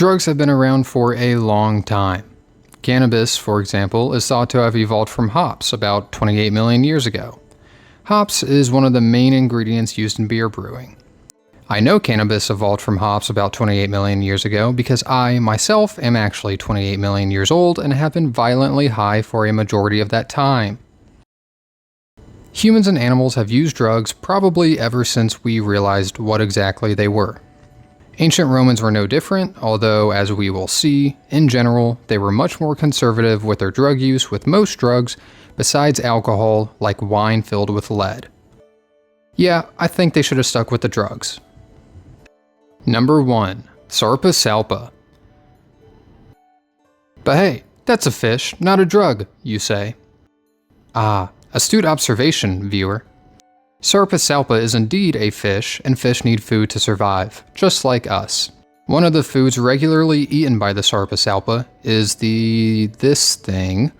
Drugs have been around for a long time. Cannabis, for example, is thought to have evolved from hops about 28 million years ago. Hops is one of the main ingredients used in beer brewing. I know cannabis evolved from hops about 28 million years ago because I, myself, am actually 28 million years old and have been violently high for a majority of that time. Humans and animals have used drugs probably ever since we realized what exactly they were. Ancient Romans were no different, although, as we will see, in general, they were much more conservative with their drug use with most drugs, besides alcohol, like wine filled with lead. Yeah, I think they should have stuck with the drugs. Number 1. Sarpa salpa. But hey, that's a fish, not a drug, you say. Ah, astute observation, viewer. Sarpa salpa is indeed a fish, and fish need food to survive, just like us. One of the foods regularly eaten by the Sarpa salpa is this thing,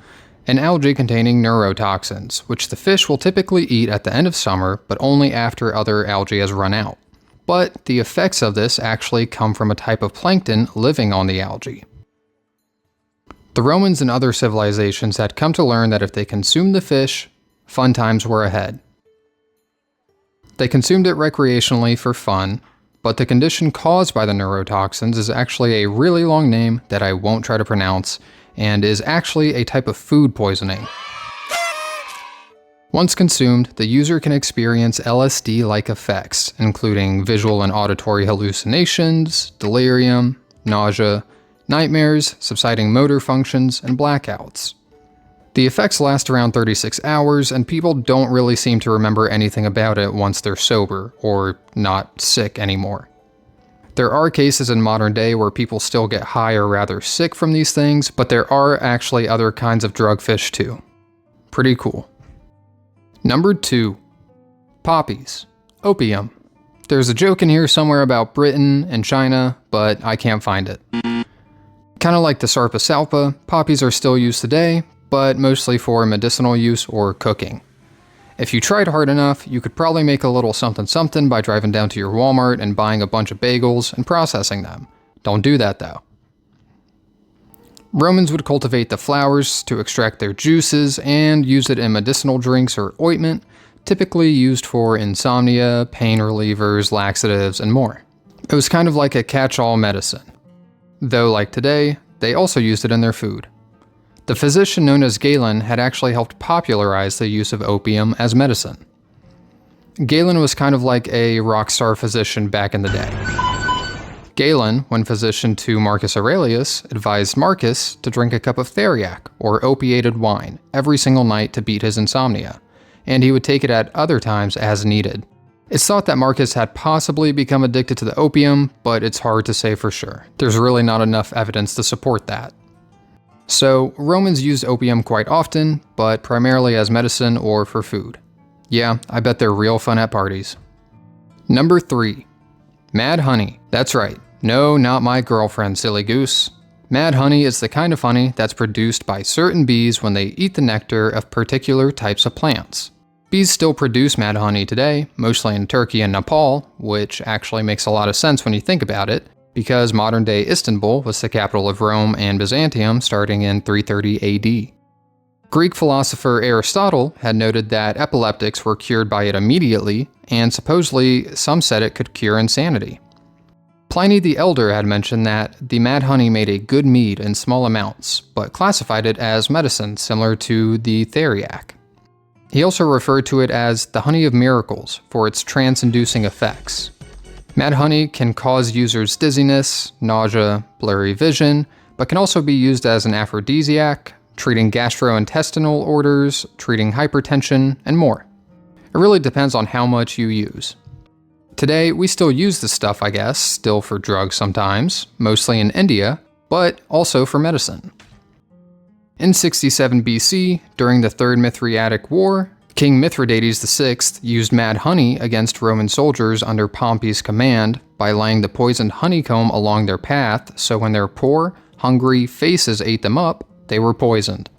an algae containing neurotoxins, which the fish will typically eat at the end of summer, but only after other algae has run out. But the effects of this actually come from a type of plankton living on the algae. The Romans and other civilizations had come to learn that if they consumed the fish, fun times were ahead. They consumed it recreationally for fun, but the condition caused by the neurotoxins is actually a really long name that I won't try to pronounce, and is actually a type of food poisoning. Once consumed, the user can experience LSD-like effects, including visual and auditory hallucinations, delirium, nausea, nightmares, subsiding motor functions, and blackouts. The effects last around 36 hours, and people don't really seem to remember anything about it once they're sober, or not sick anymore. There are cases in modern day where people still get high or rather sick from these things, but there are actually other kinds of drug fish too. Pretty cool. Number 2. Poppies. Opium. There's a joke in here somewhere about Britain and China, but I can't find it. Kinda like the Sarpa salpa, poppies are still used today, but mostly for medicinal use or cooking. If you tried hard enough, you could probably make a little something by driving down to your Walmart and buying a bunch of bagels and processing them. Don't do that though. Romans would cultivate the flowers to extract their juices and use it in medicinal drinks or ointment, typically used for insomnia, pain relievers, laxatives, and more. It was kind of like a catch-all medicine. Though like today, they also used it in their food. The physician known as Galen had actually helped popularize the use of opium as medicine. Galen was kind of like a rock star physician back in the day. Galen, when physician to Marcus Aurelius, advised Marcus to drink a cup of theriac, or opiated wine, every single night to beat his insomnia, and he would take it at other times as needed. It's thought that Marcus had possibly become addicted to the opium, but it's hard to say for sure. There's really not enough evidence to support that. So, Romans used opium quite often, but primarily as medicine or for food. Yeah, I bet they're real fun at parties. Number 3. Mad honey. That's right. No, not my girlfriend, silly goose. Mad honey is the kind of honey that's produced by certain bees when they eat the nectar of particular types of plants. Bees still produce mad honey today, mostly in Turkey and Nepal, which actually makes a lot of sense when you think about it, because modern-day Istanbul was the capital of Rome and Byzantium starting in 330 AD. Greek philosopher Aristotle had noted that epileptics were cured by it immediately, and supposedly some said it could cure insanity. Pliny the Elder had mentioned that the mad honey made a good mead in small amounts, but classified it as medicine similar to the theriac. He also referred to it as the honey of miracles for its trance-inducing effects. Mad honey can cause users dizziness, nausea, blurry vision, but can also be used as an aphrodisiac, treating gastrointestinal orders, treating hypertension, and more. It really depends on how much you use. Today, we still use this stuff, I guess, still for drugs sometimes, mostly in India, but also for medicine. In 67 BC, during the Third Mithriatic War, King Mithridates VI used mad honey against Roman soldiers under Pompey's command by laying the poisoned honeycomb along their path, so when their poor, hungry faces ate them up, they were poisoned.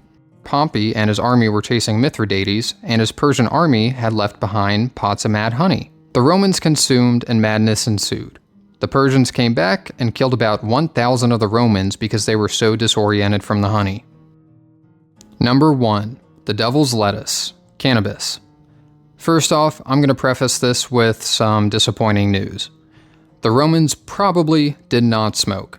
Pompey and his army were chasing Mithridates, and his Persian army had left behind pots of mad honey. The Romans consumed and madness ensued. The Persians came back and killed about 1,000 of the Romans because they were so disoriented from the honey. Number 1. The devil's lettuce. Cannabis. First off, I'm going to preface this with some disappointing news. The Romans probably did not smoke.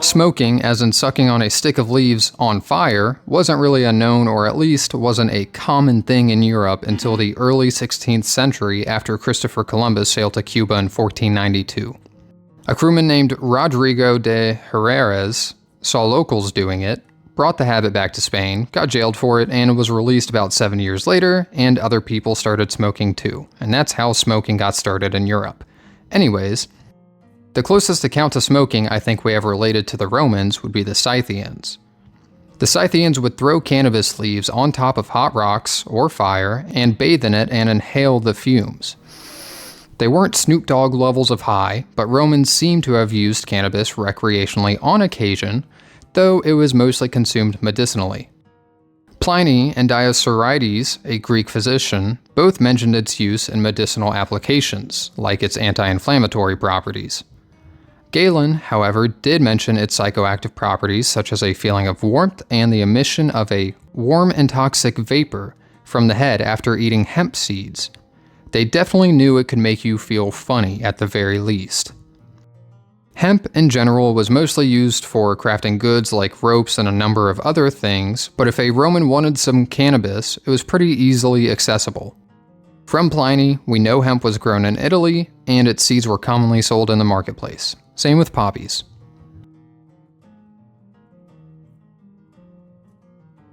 Smoking, as in sucking on a stick of leaves on fire, wasn't really a known, or at least wasn't a common thing in Europe until the early 16th century after Christopher Columbus sailed to Cuba in 1492. A crewman named Rodrigo de Herreras saw locals doing it, brought the habit back to Spain, got jailed for it, and was released about 7 years later, and other people started smoking too. And that's how smoking got started in Europe. Anyways, the closest account to smoking I think we have related to the Romans would be the Scythians. The Scythians would throw cannabis leaves on top of hot rocks or fire and bathe in it and inhale the fumes. They weren't Snoop Dogg levels of high, but Romans seem to have used cannabis recreationally on occasion, though it was mostly consumed medicinally. Pliny and Dioscorides, a Greek physician, both mentioned its use in medicinal applications, like its anti-inflammatory properties. Galen, however, did mention its psychoactive properties such as a feeling of warmth and the emission of a warm and toxic vapor from the head after eating hemp seeds. They definitely knew it could make you feel funny at the very least. Hemp in general was mostly used for crafting goods like ropes and a number of other things, but if a Roman wanted some cannabis, it was pretty easily accessible. From Pliny, we know hemp was grown in Italy, and its seeds were commonly sold in the marketplace. Same with poppies.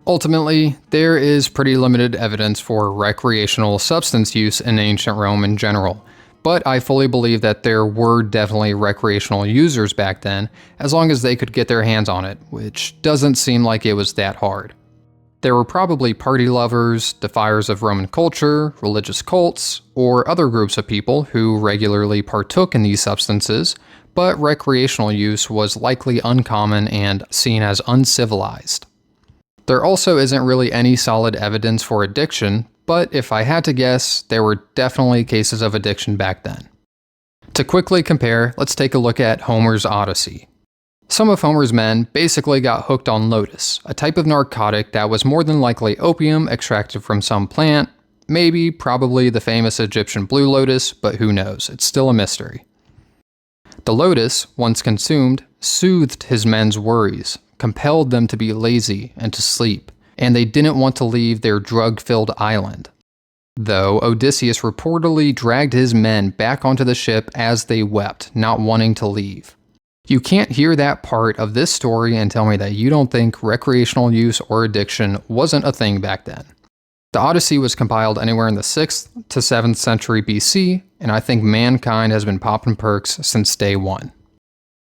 Ultimately, there is pretty limited evidence for recreational substance use in ancient Rome in general, but I fully believe that there were definitely recreational users back then, as long as they could get their hands on it, which doesn't seem like it was that hard. There were probably party lovers, defiers of Roman culture, religious cults, or other groups of people who regularly partook in these substances, but recreational use was likely uncommon and seen as uncivilized. There also isn't really any solid evidence for addiction, but if I had to guess, there were definitely cases of addiction back then. To quickly compare, let's take a look at Homer's Odyssey. Some of Homer's men basically got hooked on lotus, a type of narcotic that was more than likely opium extracted from some plant, maybe, probably the famous Egyptian blue lotus, but who knows, it's still a mystery. The lotus, once consumed, soothed his men's worries, compelled them to be lazy and to sleep, and they didn't want to leave their drug-filled island. Though Odysseus reportedly dragged his men back onto the ship as they wept, not wanting to leave. You can't hear that part of this story and tell me that you don't think recreational use or addiction wasn't a thing back then. The Odyssey was compiled anywhere in the 6th to 7th century BC, and I think mankind has been popping perks since day one.